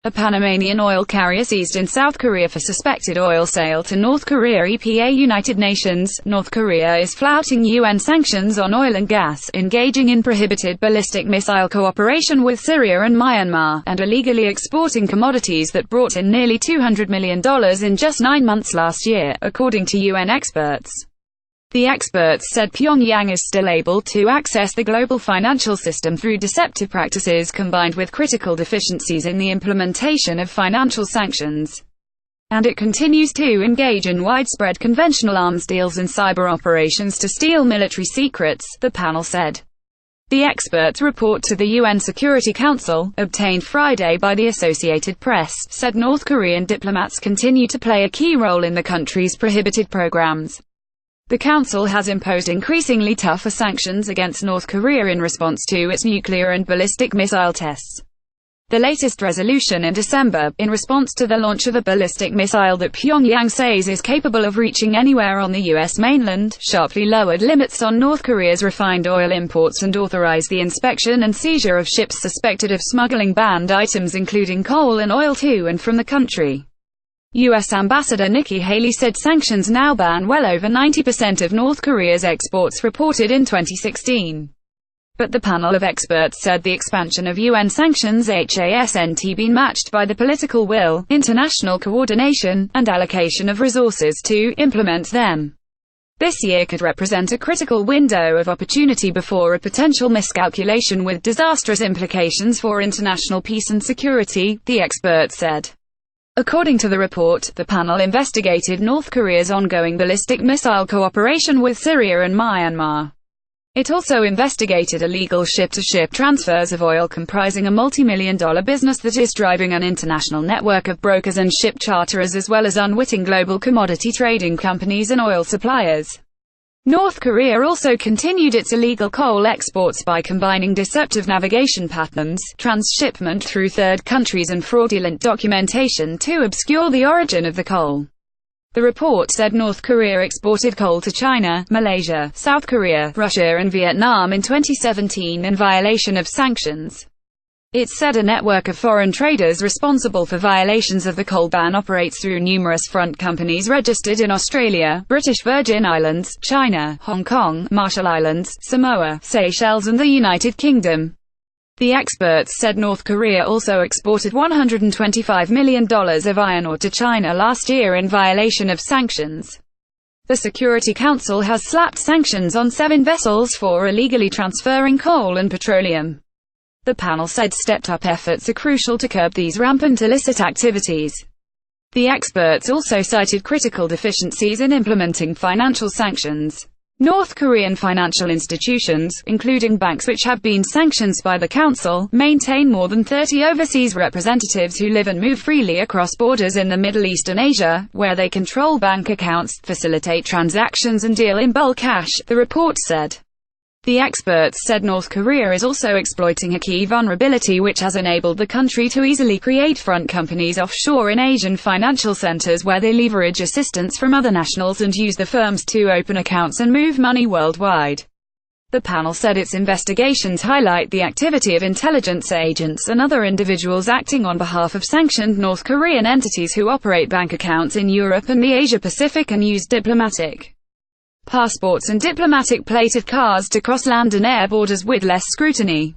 A Panamanian oil carrier seized in South Korea for suspected oil sale to North Korea. EPA. United Nations. North Korea is flouting UN sanctions on oil and gas, engaging in prohibited ballistic missile cooperation with Syria and Myanmar, and illegally exporting commodities that brought in nearly $200 million in just 9 months last year, according to UN experts. The experts said Pyongyang is still able to access the global financial system through deceptive practices combined with critical deficiencies in the implementation of financial sanctions. And it continues to engage in widespread conventional arms deals and cyber operations to steal military secrets, the panel said. The experts' report to the UN Security Council, obtained Friday by the Associated Press, said North Korean diplomats continue to play a key role in the country's prohibited programs. The Council has imposed increasingly tougher sanctions against North Korea in response to its nuclear and ballistic missile tests. The latest resolution in December, in response to the launch of a ballistic missile that Pyongyang says is capable of reaching anywhere on the U.S. mainland, sharply lowered limits on North Korea's refined oil imports and authorized the inspection and seizure of ships suspected of smuggling banned items including coal and oil to and from the country. U.S. Ambassador Nikki Haley said sanctions now ban well over 90% of North Korea's exports reported in 2016. But the panel of experts said the expansion of UN sanctions hasn't been matched by the political will, international coordination, and allocation of resources to implement them. This year could represent a critical window of opportunity before a potential miscalculation with disastrous implications for international peace and security, the experts said. According to the report, the panel investigated North Korea's ongoing ballistic missile cooperation with Syria and Myanmar. It also investigated illegal ship-to-ship transfers of oil comprising a multi-million-dollar business that is driving an international network of brokers and ship charterers as well as unwitting global commodity trading companies and oil suppliers. North Korea also continued its illegal coal exports by combining deceptive navigation patterns, transshipment through third countries and fraudulent documentation to obscure the origin of the coal. The report said North Korea exported coal to China, Malaysia, South Korea, Russia and Vietnam in 2017 in violation of sanctions. It said a network of foreign traders responsible for violations of the coal ban operates through numerous front companies registered in Australia, British Virgin Islands, China, Hong Kong, Marshall Islands, Samoa, Seychelles and the United Kingdom. The experts said North Korea also exported $125 million of iron ore to China last year in violation of sanctions. The Security Council has slapped sanctions on 7 vessels for illegally transferring coal and petroleum. The panel said stepped-up efforts are crucial to curb these rampant illicit activities. The experts also cited critical deficiencies in implementing financial sanctions. North Korean financial institutions, including banks which have been sanctioned by the Council, maintain more than 30 overseas representatives who live and move freely across borders in the Middle East and Asia, where they control bank accounts, facilitate transactions and deal in bulk cash, the report said. The experts said North Korea is also exploiting a key vulnerability which has enabled the country to easily create front companies offshore in Asian financial centers where they leverage assistance from other nationals and use the firms to open accounts and move money worldwide. The panel said its investigations highlight the activity of intelligence agents and other individuals acting on behalf of sanctioned North Korean entities who operate bank accounts in Europe and the Asia-Pacific and use diplomatic passports and diplomatic plated cards to cross land and air borders with less scrutiny.